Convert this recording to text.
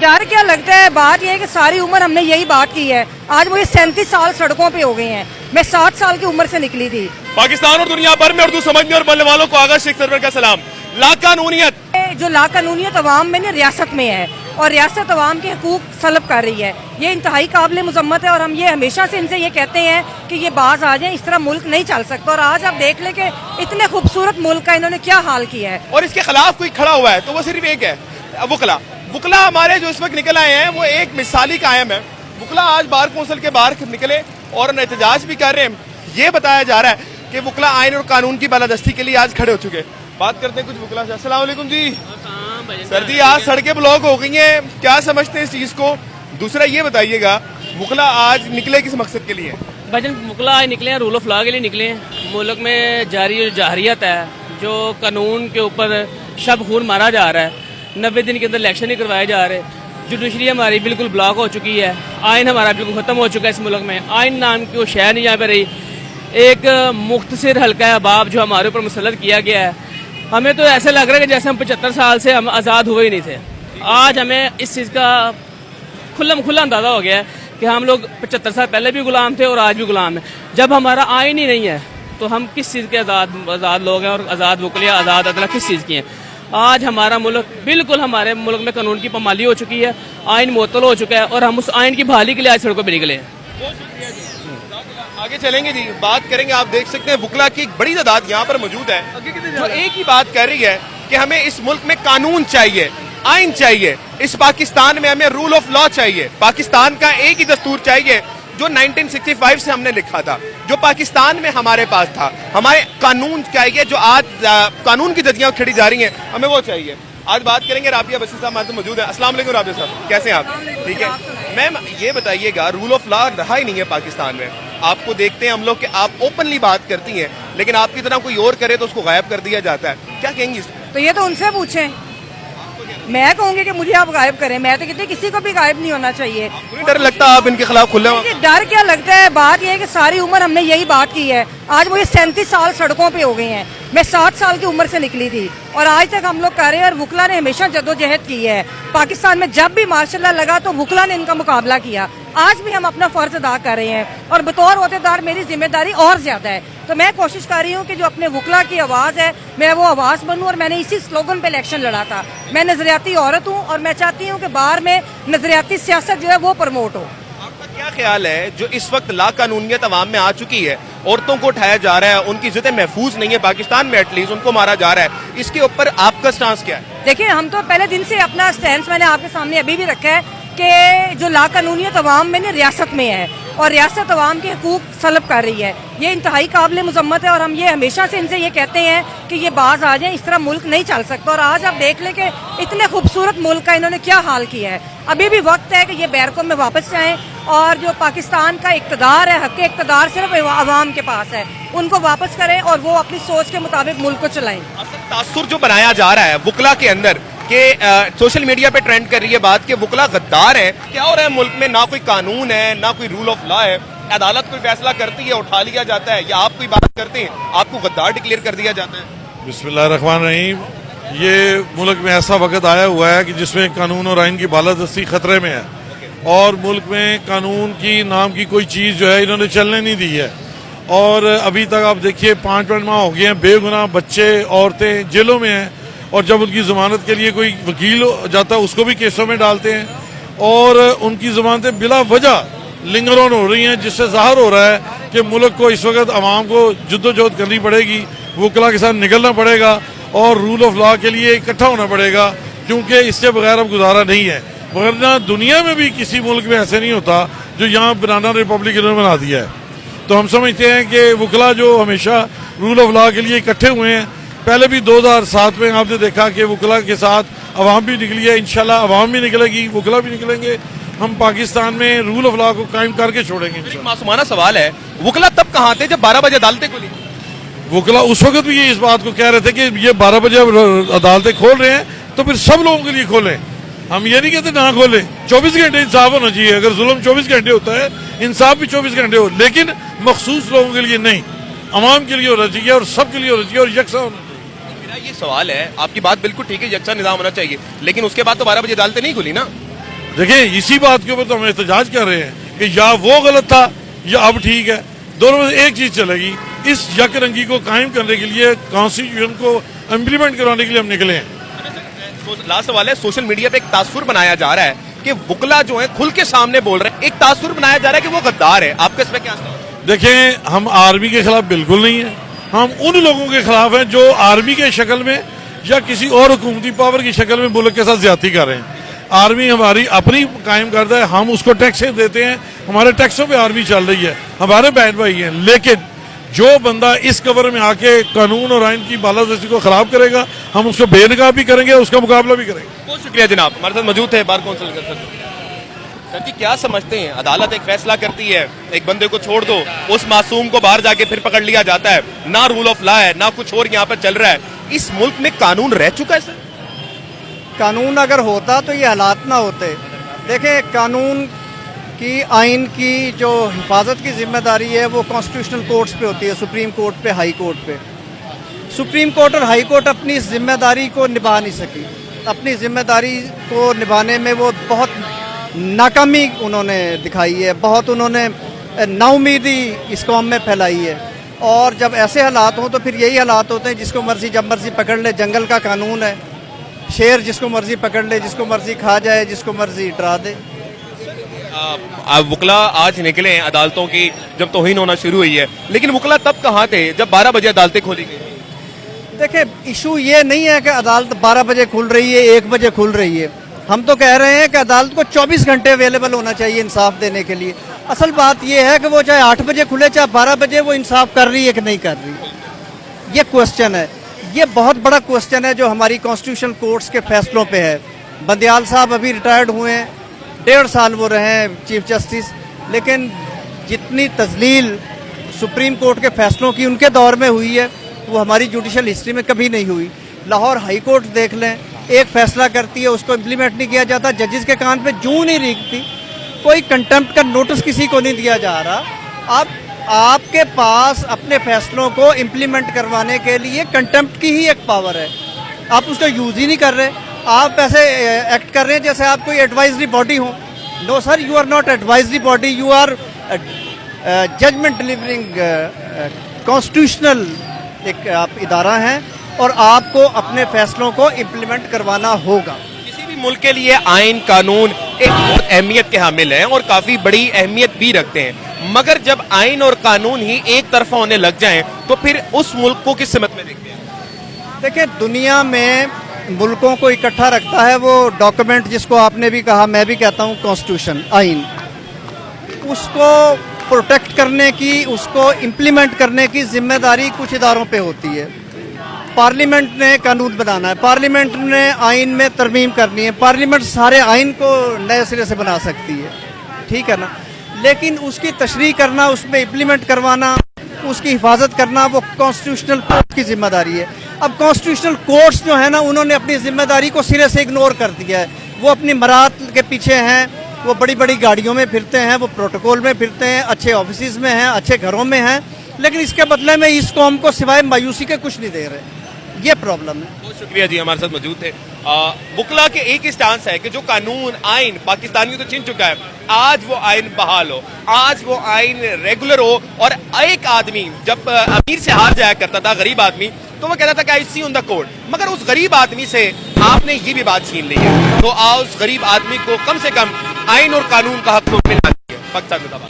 डर क्या लगता है, बात यह है कि सारी उम्र हमने यही बात की है। आज मुझे 37 साल सड़कों पे हो गए हैं। मैं 7 साल की उम्र से निकली थी। पाकिस्तान और दुनिया भर में उर्दू समझने और बोलने वालों को आगा शेख सरवर का सलाम। लाकानूनियत जो लाकानूनियत अवाम में ना रियासत में है और रियासत अवाम के हकूक सलब कर रही है, ये इंतहाई काबिल मुजम्मत है। और हम ये हमेशा से इनसे ये कहते हैं कि ये बाज आ जाए, इस तरह मुल्क नहीं चल सकता। और आज आप देख ले कि इतने खूबसूरत मुल्क का इन्होंने क्या हाल किया है। और इसके खिलाफ कोई खड़ा हुआ है तो वो सिर्फ एक है, वकला। वकला हमारे जो इस वक्त निकल आए हैं वो एक मिसाली कायम है। वकला आज बार कौंसिल के बाहर निकले और एहतजाज भी कर रहे हैं। ये बताया जा रहा है कि वकला आइन और कानून की बालादस्ती के लिए आज खड़े हो चुके हैं। बात करते हैं कुछ वकला से। अस्सलाम वालेकुम जी। सर जी, आज सड़कें ब्लॉक हो गई हैं, क्या समझते हैं इस चीज को? दूसरा ये बताइएगा, वकला आज निकले किस मकसद के लिए? भजन वकला आज निकले हैं, रूल ऑफ लॉ के लिए निकले हैं। मुल्क में जारी जाहरियत है, जो कानून के ऊपर शब खून मारा जा रहा है। 90 दिन के अंदर इलेक्शन नहीं करवाए जा रहे। जुडिशरी हमारी बिल्कुल ब्लॉक हो चुकी है। आइन हमारा बिल्कुल ख़त्म हो चुका है इस मुल्क में। आइन नाम की वो शहर नहीं यहाँ पे रही। एक मुख्तसर हल्का अहबाब जो हमारे ऊपर मुसल्लत किया गया है। हमें तो ऐसा लग रहा है कि जैसे हम 75 साल से हम आज़ाद हुए ही नहीं थे। आज हमें इस चीज़ का खुला अंदाज़ा हो गया है कि हम लोग 75 साल पहले भी गुलाम थे और आज भी गुलाम हैं। जब हमारा आइन ही नहीं है तो हम किस चीज़ के आज़ाद लोग हैं और आज़ाद वकलिया आज़ाद अदला किस चीज़ की हैं? आज हमारा मुल्क बिल्कुल, हमारे मुल्क में कानून की पामाली हो चुकी है, आइन मुअत्तल हो चुका है और हम उस आइन की बहाली के लिए आज सड़कों पर निकले हैं। आगे चलेंगे जी, बात करेंगे। आप देख सकते हैं वकला की एक बड़ी तादाद यहाँ पर मौजूद है जो एक ही बात कह रही है कि हमें इस मुल्क में कानून चाहिए, आइन चाहिए। इस पाकिस्तान में हमें रूल ऑफ लॉ चाहिए। पाकिस्तान का एक ही दस्तूर चाहिए जो 1965 से हमने लिखा था, जो पाकिस्तान में हमारे पास था। हमारे कानून चाहिए जो आज कानून की जजियां खड़ी जा रही हैं, हमें वो चाहिए। आज बात करेंगे, राबिया बशीर साहब हमारे मौजूद है। अस्सलाम वालेकुम राबिया साहब, कैसे हैं आप? ठीक है मैम, ये बताइएगा, रूल ऑफ लॉ रहा ही नहीं है पाकिस्तान में। आपको देखते हैं हम लोग कि आप ओपनली बात करती हैं, लेकिन आपकी तरह कोई और करे तो उसको गायब कर दिया जाता है। क्या कहेंगी? तो ये तो उनसे पूछें। मैं कहूँगी कि मुझे आप गायब करें। मैं तो कहती किसी को भी गायब नहीं होना चाहिए। डर लगता आप इनके खिलाफ खुले? डर क्या लगता है, बात यह है कि सारी उम्र हमने यही बात की है। आज मुझे 37 साल सड़कों पे हो गए हैं। मैं 7 साल की उम्र से निकली थी और आज तक हम लोग कर रहे हैं। और वकला ने हमेशा जद्दोजहद की है। पाकिस्तान में जब भी मार्शल लॉ लगा तो वकला ने इनका मुकाबला किया। आज भी हम अपना फर्ज अदा कर रहे हैं और बतौर ओहदेदार मेरी जिम्मेदारी और ज्यादा है। तो मैं कोशिश कर रही हूँ कि जो अपने वकला की आवाज़ है मैं वो आवाज़ बनूँ। और मैंने इसी स्लोगन पे इलेक्शन लड़ा था। मैं नजरियाती औरत हूँ और मैं चाहती हूँ कि बाहर में नजरियाती सियासत जो है वो प्रमोट हो। आपका क्या ख्याल है जो इस वक्त लाकानूनियत अवाम में आ चुकी है, औरतों को उठाया जा रहा है, उनकी इज्जतें महफूज नहीं है पाकिस्तान में, एटलीस्ट उनको मारा जा रहा है, इसके ऊपर आपका स्टांस क्या है? देखिए, हम तो पहले दिन से अपना स्टैंड मैंने आपके सामने अभी भी रखा है कि जो लाकानूनियत अवाम में ना रियासत में है और रियासत अवाम के हकूक सलब कर रही है, ये इंतहाई काबिल मुजम्मत है। और हम ये हमेशा से इनसे ये कहते हैं कि ये बाज आ जाए, इस तरह मुल्क नहीं चल सकता। और आज आप देख ले कि इतने खूबसूरत मुल्क का इन्होंने क्या हाल किया है। अभी भी वक्त है कि ये बैरकों में वापस जाएं और जो पाकिस्तान का इक़्तिदार है, हक़ इक़्तिदार सिर्फ अवाम के पास है, उनको वापस करें और वो अपनी सोच के मुताबिक मुल्क को चलाएं। तासुर जो बनाया जा रहा है वकला के अंदर कि सोशल मीडिया पे ट्रेंड कर रही है बात कि वकला गद्दार है। क्या हो रहा है मुल्क में? ना कोई कानून है, ना कोई रूल ऑफ लॉ है। अदालत कोई फैसला करती है, उठा लिया जाता है, या आप कोई बात करते हैं आपको गद्दार डिक्लेयर कर दिया जाता है। बिस्मिल्लाहिर्रहमानिर्रहीम। ये मुल्क में ऐसा वक्त आया हुआ है कि जिसमें कानून और आइन की बालादस्ती खतरे में है और मुल्क में कानून की नाम की कोई चीज़ जो है इन्होंने चलने नहीं दी है। और अभी तक आप देखिए 5 माह हो गए हैं, बेगुनाह बच्चे औरतें जेलों में हैं और जब उनकी ज़मानत के लिए कोई वकील जाता है उसको भी केसों में डालते हैं और उनकी ज़मानतें बिला वजह लिंगर ऑन हो रही हैं, जिससे ज़ाहिर हो रहा है कि मुल्क को इस वक्त आवाम को जद्दोजहद करनी पड़ेगी, वकला के साथ निकलना पड़ेगा और रूल ऑफ लॉ के लिए इकट्ठा होना पड़ेगा, क्योंकि इसके बगैर अब गुजारा नहीं है। वरना दुनिया में भी किसी मुल्क में ऐसे नहीं होता जो यहाँ बनाना रिपब्लिक इन्होंने बना दिया है। तो हम समझते हैं कि वकला जो हमेशा रूल ऑफ लॉ के लिए इकट्ठे हुए हैं, पहले भी 2007 में आपने देखा कि वकला के साथ अवाम भी निकली है। इंशाल्लाह अवाम भी निकलेगी, वकला भी निकलेंगे। हम पाकिस्तान में रूल ऑफ लॉ को कायम करके छोड़ेंगे। एक मासूमाना सवाल है, वकला तब कहाँ थे जब 12 बजे अदालतें खुली? वकला उस वक्त भी ये इस बात को कह रहे थे कि ये 12 बजे अदालतें खोल रहे हैं तो फिर सब लोगों के लिए खोलें। हम ये नहीं कहते ना खोलें, 24 घंटे इंसाफ होना चाहिए। अगर जुल्म 24 घंटे होता है, इंसाफ भी 24 घंटे हो, लेकिन मखसूस लोगों के लिए नहीं, अवाम के लिए होना चाहिए और सब के लिए होना चाहिए और यकसा होना चाहिए। मेरा ये सवाल है, आपकी बात बिल्कुल ठीक है, यकसा निजाम होना चाहिए, लेकिन उसके बाद तो 12 बजे अदालतें नहीं खुली ना। देखिए इसी बात के ऊपर तो हम एहतजाज कर रहे हैं कि या वो गलत था या अब ठीक है, दोनों में एक चीज चलेगी। इस यकरंगी को कायम करने के लिए, कॉन्स्टिट्यूशन को इम्प्लीमेंट करवाने के लिए हम निकले हैं। लास्ट सवाल है, सोशल मीडिया पे एक तासुर बनाया जा रहा है कि वुकला जो है खुल के सामने बोल रहे हैं, एक तासुर बनाया जा रहा है कि वो गद्दार है, आपका इसमें क्या है? देखें, हम आर्मी के खिलाफ बिल्कुल नहीं है, हम उन लोगों के खिलाफ हैं जो आर्मी के शक्ल में या किसी और हुकूमती पावर की शक्ल में मुल्क के साथ ज्यादती कर रहे हैं। आर्मी हमारी अपनी कायम करता है, हम उसको टैक्सें देते हैं, हमारे टैक्सों पे आर्मी चल रही है, हमारे बहन भाई हैं। लेकिन जो बंदा इस कवर में आके कानून और आइन की बालादस्ती को खराब करेगा, हम उसको बेनकाब भी करेंगे, उसका मुकाबला भी करेंगे। बहुत शुक्रिया जनाब, हमारे साथ मौजूद थे बार कौंसिल के सर जी। क्या समझते हैं, अदालत एक फैसला करती है, एक बंदे को छोड़ दो, उस मासूम को बाहर जाके फिर पकड़ लिया जाता है, ना रूल ऑफ लॉ है ना कुछ और यहाँ पर चल रहा है। इस मुल्क में कानून रह चुका है सर? कानून अगर होता तो ये हालात ना होते। देखें, कानून की, आइन की जो हिफाजत की जिम्मेदारी है वो कॉन्स्टिट्यूशनल कोर्ट्स पे होती है, सुप्रीम कोर्ट पे, हाई कोर्ट पे। सुप्रीम कोर्ट और हाई कोर्ट अपनी इस जिम्मेदारी को निभा नहीं सकी। अपनी जिम्मेदारी को निभाने में वो बहुत नाकामी उन्होंने दिखाई है, बहुत उन्होंने नाउमीदी इस कौम में फैलाई है। और जब ऐसे हालात हों तो फिर यही हालात होते हैं, जिसको मर्जी जब मर्जी पकड़ ले। जंगल का कानून है, शेर जिसको मर्जी पकड़ ले, जिसको मर्जी खा जाए, जिसको मर्जी डरा दे। वुकला आज निकले हैं अदालतों की, जब तौहीन होना शुरू हुई है, लेकिन वुकला तब कहाँ थे जब 12 बजे अदालतें खोली गई? देखिए, इशू ये नहीं है कि अदालत 12 बजे खुल रही है, 1 बजे खुल रही है। हम तो कह रहे हैं कि अदालत को 24 घंटे अवेलेबल होना चाहिए इंसाफ देने के लिए। असल बात यह है कि वो चाहे 8 बजे खुले चाहे 12 बजे, वो इंसाफ कर रही है कि नहीं कर रही, ये क्वेश्चन है। ये बहुत बड़ा क्वेश्चन है जो हमारी कॉन्स्टिट्यूशन कोर्ट्स के फैसलों पे है। बंदियाल साहब अभी रिटायर्ड हुए हैं, 1.5 साल वो रहे हैं चीफ जस्टिस, लेकिन जितनी तजलील सुप्रीम कोर्ट के फैसलों की उनके दौर में हुई है वो हमारी जुडिशल हिस्ट्री में कभी नहीं हुई। लाहौर हाई कोर्ट देख लें, एक फैसला करती है, उसको इम्प्लीमेंट नहीं किया जाता, जजेस के कान पे जूं नहीं रींगती, कोई कंटेम्प्ट का नोटिस किसी को नहीं दिया जा रहा। अब आपके पास अपने फैसलों को इम्प्लीमेंट करवाने के लिए कंटेम्प्ट की ही एक पावर है, आप उसका यूज ही नहीं कर रहे। आप ऐसे एक्ट कर रहे हैं जैसे आप कोई एडवाइजरी बॉडी हो। No sir, you are not advisory body, you are judgement delivering constitutional एक आप इदारा हैं और आपको अपने फैसलों को इम्प्लीमेंट करवाना होगा। किसी भी मुल्क के लिए आइन कानून एक बहुत अहमियत के हामिल हैं और काफी बड़ी अहमियत भी रखते हैं, मगर जब आइन और कानून ही एक तरफा होने लग जाएं तो फिर उस मुल्क को किस समत में देखते हैं? देखिए, दुनिया में मुल्कों को इकट्ठा रखता है वो डॉक्यूमेंट जिसको आपने भी कहा, मैं भी कहता हूँ कॉन्स्टिट्यूशन, आइन। उसको प्रोटेक्ट करने की, उसको इम्प्लीमेंट करने की जिम्मेदारी कुछ इदारों पे होती है। पार्लियामेंट ने कानून बनाना है, पार्लियामेंट ने आइन में तरमीम करनी है, पार्लियामेंट सारे आइन को नए सिरे से बना सकती है, ठीक है ना। लेकिन उसकी तशरीह करना, उसमें इम्प्लीमेंट करवाना, उसकी हिफाजत करना वो कॉन्स्टिट्यूशनल कोर्ट की जिम्मेदारी है। अब कॉन्स्टिट्यूशनल कोर्ट्स जो है ना, उन्होंने अपनी जिम्मेदारी को सिरे से इग्नोर कर दिया है। वो अपनी मरात के पीछे हैं, वो बड़ी बड़ी गाड़ियों में फिरते हैं, वो प्रोटोकॉल में फिरते हैं, अच्छे ऑफिस में हैं, अच्छे घरों में हैं, लेकिन इसके बदले में इस कौम को सिवाय मायूसी के कुछ नहीं दे रहे। ये प्रॉब्लम है। बहुत शुक्रिया जी, हमारे साथ मौजूद थे। वुकला के एक ही स्टांस है कि जो कानून आइन पाकिस्तानियों तो छीन चुका है, आज वो आइन बहाल हो, आज वो आइन रेगुलर हो। और एक आदमी जब अमीर से हार जाया करता था, गरीब आदमी, तो वो कहता था कि आई सी ऑन द कोर्ट, मगर उस गरीब आदमी से आपने ये भी बात छीन ली है, तो उस गरीब आदमी को कम से कम आइन और कानून का हक तो मिलना चाहिए। पाकिस्तान जिंदाबाद।